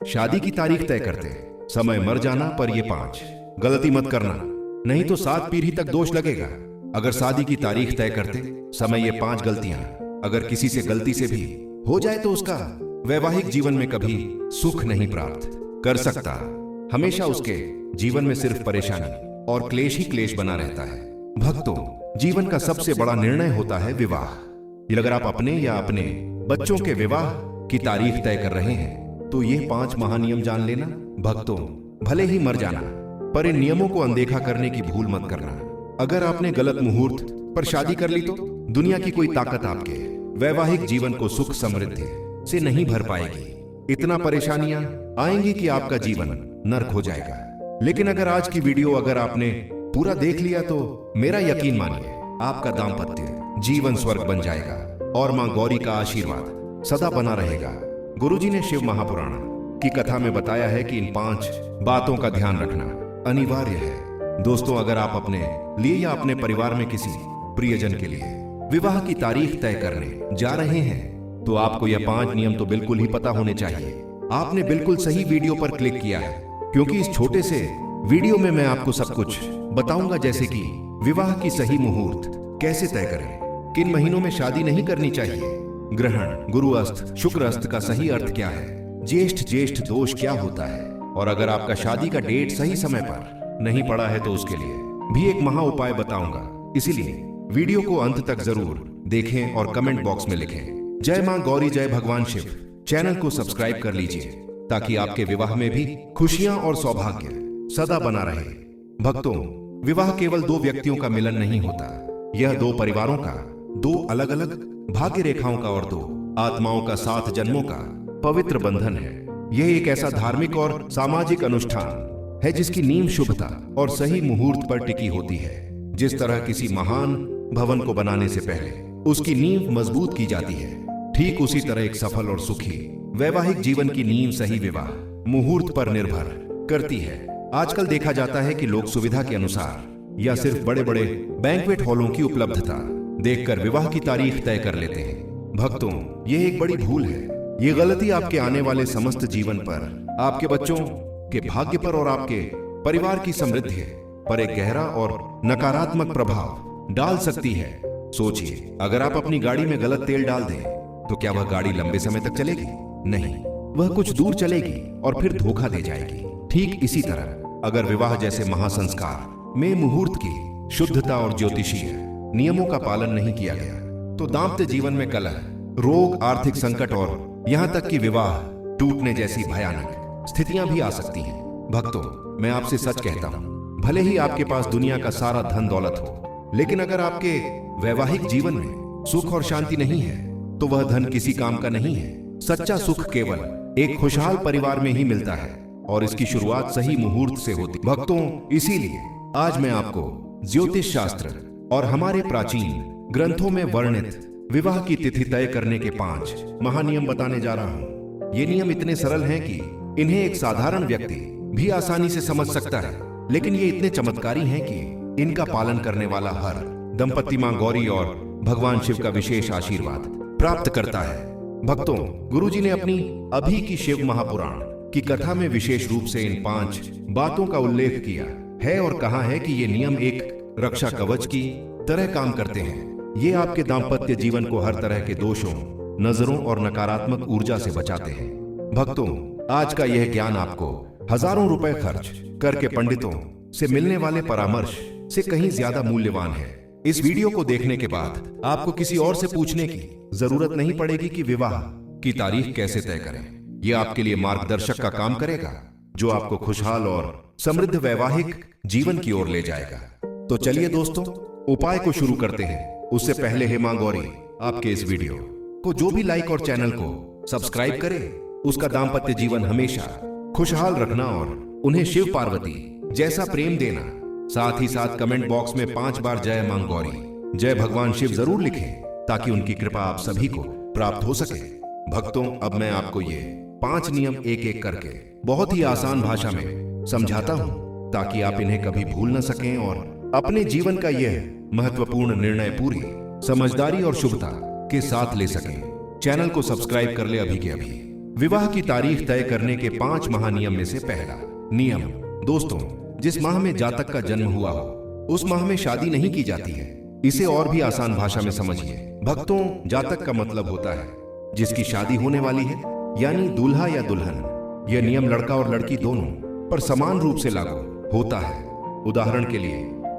शादी की तारीख तय करते, समय मर जाना पर ये 5 गलती मत करना, नहीं तो 7 पीढ़ी तक दोष लगेगा। अगर शादी की तारीख तय करते समय ये 5 गलतियां अगर किसी से गलती से भी हो जाए तो उसका वैवाहिक जीवन में कभी सुख नहीं प्राप्त कर सकता। हमेशा उसके जीवन में सिर्फ परेशानी और क्लेश ही क्लेश बना रहता है। भक्तों, जीवन का सबसे बड़ा निर्णय होता है विवाह। अगर आप अपने या अपने बच्चों के विवाह की तारीख तय कर रहे हैं तो ये 5 महानियम जान लेना। भक्तों, भले ही मर जाना पर इन नियमों को अनदेखा करने की भूल मत करना। अगर आपने गलत मुहूर्त पर शादी कर ली तो दुनिया की कोई ताकत आपके वैवाहिक जीवन को सुख समृद्धि से नहीं भर पाएगी। इतना परेशानियां आएंगी कि आपका जीवन नर्क हो जाएगा। लेकिन अगर आज की वीडियो अगर आपने पूरा देख लिया तो मेरा यकीन मानिए, आपका दाम्पत्य जीवन स्वर्ग बन जाएगा और मां गौरी का आशीर्वाद सदा बना रहेगा। गुरुजी ने शिव महापुराण की कथा में बताया है कि इन 5 बातों का ध्यान रखना अनिवार्य है। दोस्तों, अगर आप अपने लिए या अपने परिवार में किसी प्रियजन के लिए विवाह की तारीख तय करने जा रहे हैं तो आपको यह 5 नियम तो बिल्कुल ही पता होने चाहिए। आपने बिल्कुल सही वीडियो पर क्लिक किया है, क्योंकि इस छोटे से वीडियो में मैं आपको सब कुछ बताऊंगा, जैसे कि विवाह की सही मुहूर्त कैसे तय करें, किन महीनों में शादी नहीं करनी चाहिए, ग्रहण, गुरु अस्त, शुक्र अस्त का सही अर्थ क्या है, ज्येष्ठ दोष क्या होता है, और अगर आपका शादी का डेट सही समय पर नहीं पड़ा है तो उसके लिए भी एक महा उपाय बताऊंगा। इसीलिए वीडियो को अंत तक जरूर देखें और कमेंट बॉक्स में लिखें जय मां गौरी, जय भगवान शिव। चैनल को सब्सक्राइब कर लीजिए ताकि आपके विवाह में भी खुशियां और सौभाग्य सदा बना रहे। भक्तों, विवाह केवल 2 व्यक्तियों का मिलन नहीं होता, यह 2 परिवारों का, 2 अलग अलग भाग्य रेखाओं का और 2 आत्माओं का 7 जन्मों का पवित्र बंधन है। यह एक ऐसा धार्मिक और सामाजिक अनुष्ठान है जिसकी नींव शुभता और सही मुहूर्त पर टिकी होती है। जिस तरह किसी महान भवन को बनाने से पहले उसकी नींव मजबूत की जाती है, ठीक उसी तरह एक सफल और सुखी वैवाहिक जीवन की नींव सही विवाह मुहूर्त पर निर्भर करती है। आजकल देखा जाता है कि लोग सुविधा के अनुसार या सिर्फ बड़े बड़े बैंक्वेट हॉलों की उपलब्धता देखकर विवाह की तारीख तय कर लेते हैं। भक्तों, यह एक बड़ी भूल है। यह गलती आपके आने वाले समस्त जीवन पर, आपके बच्चों के भाग्य पर और आपके परिवार की समृद्धि पर एक गहरा और नकारात्मक प्रभाव डाल सकती है। सोचिए, अगर आप अपनी गाड़ी में गलत तेल डाल दें तो क्या वह गाड़ी लंबे समय तक चलेगी? नहीं, वह कुछ दूर चलेगी और फिर धोखा दे जाएगी। ठीक इसी तरह अगर विवाह जैसे महासंस्कार में मुहूर्त की शुद्धता और ज्योतिषीय नियमों का पालन नहीं किया गया तो दाम्पत्य जीवन में कलह, रोग, आर्थिक संकट और यहां तक कि विवाह टूटने जैसी भयानक स्थितियां भी आ सकती हैं। भक्तों, मैं आपसे सच कहता हूं, भले ही आपके पास दुनिया का सारा धन दौलत हो, लेकिन अगर आपके वैवाहिक जीवन में सुख और शांति नहीं है तो वह धन किसी काम का नहीं है। सच्चा सुख केवल एक खुशहाल परिवार में ही मिलता है और इसकी शुरुआत सही मुहूर्त से होती। भक्तों, इसीलिए आज मैं आपको ज्योतिष शास्त्र और हमारे प्राचीन ग्रंथों में वर्णित विवाह की तिथि तय करने के 5 महानियम बताने जा रहा हूं। ये नियम इतने सरल हैं कि इन्हें एक साधारण व्यक्ति भी आसानी से समझ सकता है, लेकिन ये इतने चमत्कारी हैं कि इनका पालन करने वाला हर दंपति मां गौरी और भगवान शिव का विशेष आशीर्वाद प्राप्त करता है। भक्तों, गुरुजी ने अपनी अभी की शिव महापुराण की कथा में विशेष रूप से इन 5 बातों का उल्लेख किया है और कहा है कि ये नियम एक रक्षा कवच की तरह काम करते हैं। ये आपके दाम्पत्य जीवन को हर तरह के दोषों, नजरों और नकारात्मक ऊर्जा से बचाते हैं। भक्तों, आज का यह ज्ञान आपको हजारों रुपए खर्च करके पंडितों से मिलने वाले परामर्श से कहीं ज्यादा मूल्यवान है। इस वीडियो को देखने के बाद आपको किसी और से पूछने की जरूरत नहीं पड़ेगी कि विवाह की तारीख कैसे तय करें। यह आपके लिए मार्गदर्शक का काम करेगा जो आपको खुशहाल और समृद्ध वैवाहिक जीवन की ओर ले जाएगा। तो चलिए दोस्तों, उपाय को शुरू करते हैं। उससे पहले हे मां गौरी आपके इस वीडियो को जो भी लाइक और चैनल को सब्सक्राइब करे उसका दाम्पत्य जीवन हमेशा खुशहाल रखना और उन्हें शिव पार्वती जैसा प्रेम देना। साथ ही साथ कमेंट बॉक्स में 5 बार जय मां गौरी, जय भगवान शिव जरूर लिखें ताकि उनकी कृपा आप सभी को प्राप्त हो सके। भक्तों, अब मैं आपको ये 5 नियम एक एक करके बहुत ही आसान भाषा में समझाता हूं ताकि आप इन्हें कभी भूल न सकें और अपने जीवन का यह महत्वपूर्ण निर्णय पूरी समझदारी और शुभता के साथ ले सकें। चैनल को सब्सक्राइब कर ले अभी के अभी। विवाह की तारीख तय करने के 5 महानियम में से पहला नियम, दोस्तों, जिस माह में जातक का जन्म हुआ हो उस माह में शादी नहीं की जाती है। इसे और भी आसान भाषा में समझिए। भक्तों, जातक का मतलब होता है जिसकी शादी होने वाली है, यानी दूल्हा या दुल्हन। यह नियम लड़का और लड़की दोनों पर समान रूप से लागू होता है। उदाहरण के लिए,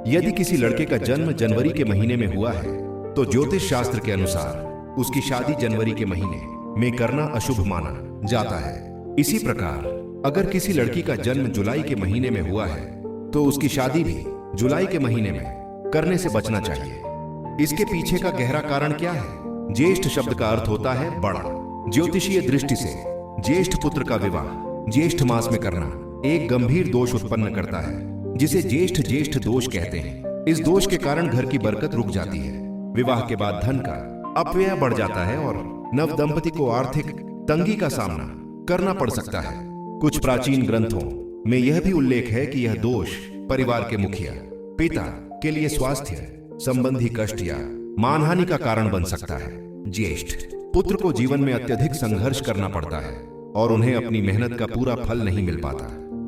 यदि किसी लड़के का जन्म जनवरी के महीने में हुआ है तो ज्योतिष शास्त्र के अनुसार उसकी शादी जनवरी के महीने में करना अशुभ माना जाता है। इसी प्रकार अगर किसी लड़की का जन्म जुलाई के महीने में हुआ है तो उसकी शादी भी जुलाई के महीने में करने से बचना चाहिए। इसके पीछे का गहरा कारण क्या है? ज्येष्ठ शब्द का अर्थ होता है बड़ा। ज्योतिषीय दृष्टि से ज्येष्ठ पुत्र का विवाह ज्येष्ठ मास में करना एक गंभीर दोष उत्पन्न करता है, जिसे ज्येष्ठ दोष कहते हैं। इस दोष के कारण घर की बरकत रुक जाती है। विवाह के बाद धन का अपव्यय बढ़ जाता है और नव दंपति को आर्थिक तंगी का सामना करना पड़ सकता है। कुछ प्राचीन ग्रंथों में यह भी उल्लेख है कि यह दोष परिवार के मुखिया पिता के लिए स्वास्थ्य संबंधी कष्ट या मानहानि का कारण बन सकता है। ज्येष्ठ पुत्र को जीवन में अत्यधिक संघर्ष करना पड़ता है और उन्हें अपनी मेहनत का पूरा फल नहीं मिल पाता।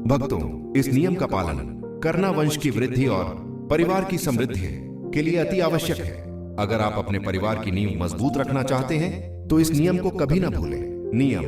भक्तों, इस नियम का पालन करना वंश की वृद्धि और परिवार की समृद्धि के लिए अति आवश्यक है। अगर आप अपने परिवार की नींव मजबूत रखना चाहते हैं तो इस नियम को कभी ना भूलें। नियम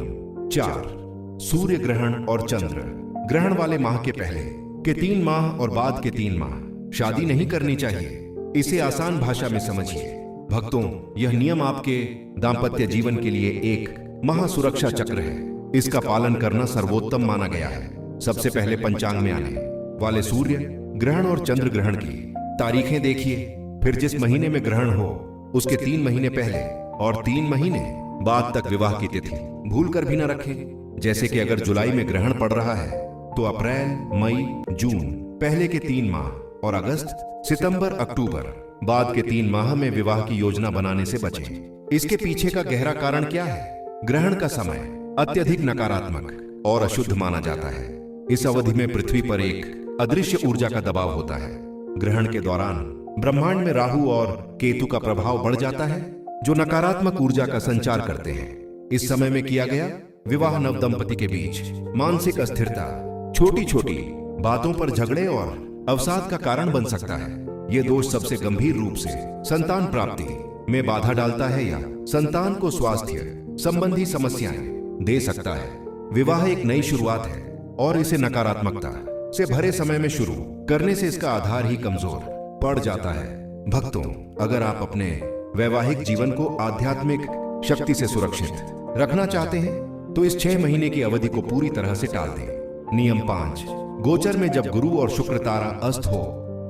4, सूर्य ग्रहण और चंद्र ग्रहण वाले माह के पहले के 3 माह और बाद के 3 माह शादी नहीं करनी चाहिए। इसे आसान भाषा में समझिए। भक्तों, यह नियम आपके दाम्पत्य जीवन के लिए एक महासुरक्षा चक्र है। इसका पालन करना सर्वोत्तम माना गया है। सबसे पहले पंचांग में आने वाले सूर्य ग्रहण और चंद्र ग्रहण की तारीखें देखिए। फिर जिस महीने में ग्रहण हो उसके 3 महीने पहले और 3 महीने बाद तक विवाह की तिथि भूल कर भी न रखें। जैसे कि अगर जुलाई में ग्रहण पड़ रहा है तो अप्रैल, मई, जून पहले के 3 माह और अगस्त, सितंबर, अक्टूबर बाद के 3 माह में विवाह की योजना बनाने से बचें। इसके पीछे का गहरा कारण क्या है? ग्रहण का समय अत्यधिक नकारात्मक और अशुद्ध माना जाता है। इस अवधि में पृथ्वी पर एक अदृश्य ऊर्जा का दबाव होता है। ग्रहण के दौरान ब्रह्मांड में राहु और केतु का प्रभाव बढ़ जाता है, जो नकारात्मक ऊर्जा का संचार करते हैं। इस समय में किया गया विवाह नव दंपति के बीच मानसिक अस्थिरता, छोटी छोटी बातों पर झगड़े और अवसाद का कारण बन सकता है। यह दोष सबसे गंभीर रूप से संतान प्राप्ति में बाधा डालता है या संतान को स्वास्थ्य संबंधी समस्याएं दे सकता है। विवाह एक नई शुरुआत है और इसे नकारात्मकता से भरे समय में शुरू करने से इसका आधार ही कमजोर पड़ जाता है। भक्तों, अगर आप अपने वैवाहिक जीवन को आध्यात्मिक शक्ति से सुरक्षित रखना चाहते हैं तो इस 6 महीने की अवधि को पूरी तरह से टाल दें। नियम 5, गोचर में जब गुरु और शुक्र तारा अस्त हो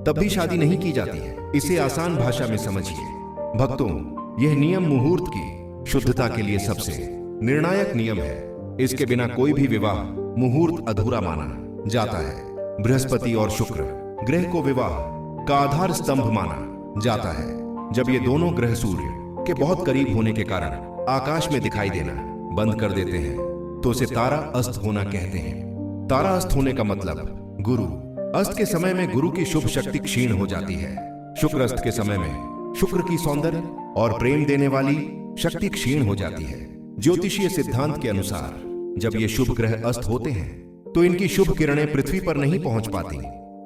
तब भी शादी नहीं की जाती है। इसे आसान भाषा में समझिए। भक्तों, यह नियम मुहूर्त की शुद्धता के लिए सबसे निर्णायक नियम है। इसके बिना कोई भी विवाह मुहूर्त अधूरा माना जाता है। बृहस्पति और शुक्र ग्रह को विवाह का आधार स्तंभ माना जाता है। जब ये दोनों ग्रह सूर्य के बहुत करीब होने के कारण आकाश में दिखाई देना बंद कर देते हैं तो उसे तारा अस्त होना कहते हैं। तारा अस्त होने का मतलब गुरु अस्त के समय में गुरु की शुभ शक्ति क्षीण हो जाती है। शुक्र अस्त के समय में शुक्र की सौंदर्य और प्रेम देने वाली शक्ति क्षीण हो जाती है। ज्योतिषीय सिद्धांत के अनुसार जब ये शुभ ग्रह अस्त होते हैं तो इनकी शुभ किरणें पृथ्वी पर नहीं पहुंच पाती।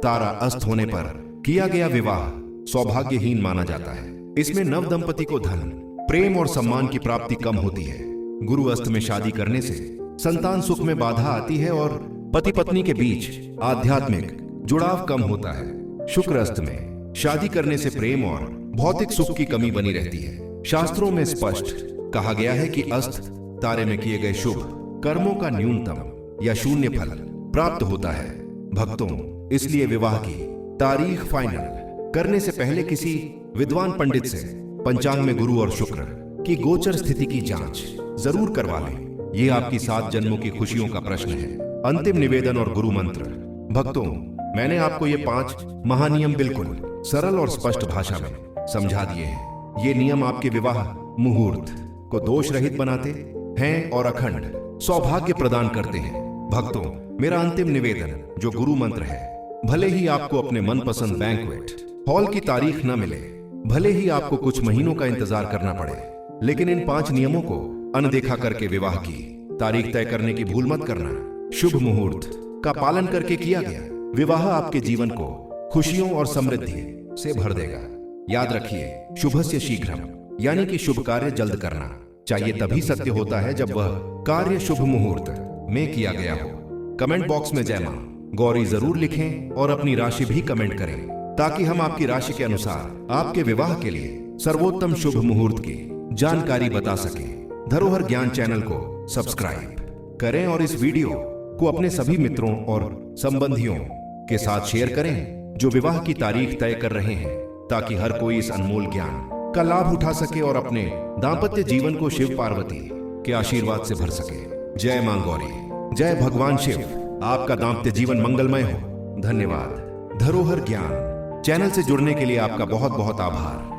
तारा अस्त होने पर किया गया विवाह सौभाग्यहीन माना जाता है। इसमें नव दंपति को धन, प्रेम और सम्मान की प्राप्ति कम होती है। गुरु अस्त में शादी करने से संतान सुख में बाधा आती है और पति पत्नी के बीच आध्यात्मिक जुड़ाव कम होता है। शुक्र अस्त में शादी करने से प्रेम और भौतिक सुख की कमी बनी रहती है। शास्त्रों में स्पष्ट कहा गया है कि अस्त तारे में किए गए शुभ कर्मों का न्यूनतम या शून्य फल प्राप्त होता है। भक्तों, इसलिए विवाह की तारीख फाइनल करने से पहले किसी विद्वान पंडित से पंचांग में गुरु और शुक्र की गोचर स्थिति की जांच जरूर करवा लें। यह आपकी 7 जन्मों की खुशियों का प्रश्न है। अंतिम निवेदन और गुरु मंत्र। भक्तों, मैंने आपको ये 5 महानियम बिल्कुल सरल और स्पष्ट भाषा में समझा दिए हैं। ये नियम आपके विवाह मुहूर्त को दोष रहित बनाते हैं और अखंड सौभाग्य प्रदान करते हैं। भक्तों, मेरा अंतिम निवेदन जो गुरु मंत्र है, भले ही आपको अपने मनपसंद बैंक्वेट हॉल की तारीख न मिले, भले ही आपको कुछ महीनों का इंतजार करना पड़े, लेकिन इन 5 नियमों को अनदेखा करके विवाह की तारीख तय करने की भूल मत करना। शुभ मुहूर्त का पालन करके किया गया विवाह आपके जीवन को खुशियों और समृद्धि से भर देगा। याद रखिए, शुभस्य शीघ्रम, यानी कि शुभ कार्य जल्द करना चाहिए, तभी सत्य होता है जब वह कार्य शुभ मुहूर्त में किया गया हो। कमेंट बॉक्स में जय मां गौरी जरूर लिखें और अपनी राशि भी कमेंट करें, ताकि हम आपकी राशि के अनुसार आपके विवाह के लिए सर्वोत्तम शुभ मुहूर्त की जानकारी बता सकें। धरोहर ज्ञान चैनल को सब्सक्राइब करें और इस वीडियो को अपने सभी मित्रों और संबंधियों के साथ शेयर करें जो विवाह की तारीख तय कर रहे हैं, ताकि हर कोई इस अनमोल ज्ञान का लाभ उठा सके और अपने दांपत्य जीवन को शिव पार्वती के आशीर्वाद से भर सके। जय मां गौरी, जय भगवान शिव। आपका दांपत्य जीवन मंगलमय हो। धन्यवाद। धरोहर ज्ञान चैनल से जुड़ने के लिए आपका बहुत बहुत आभार।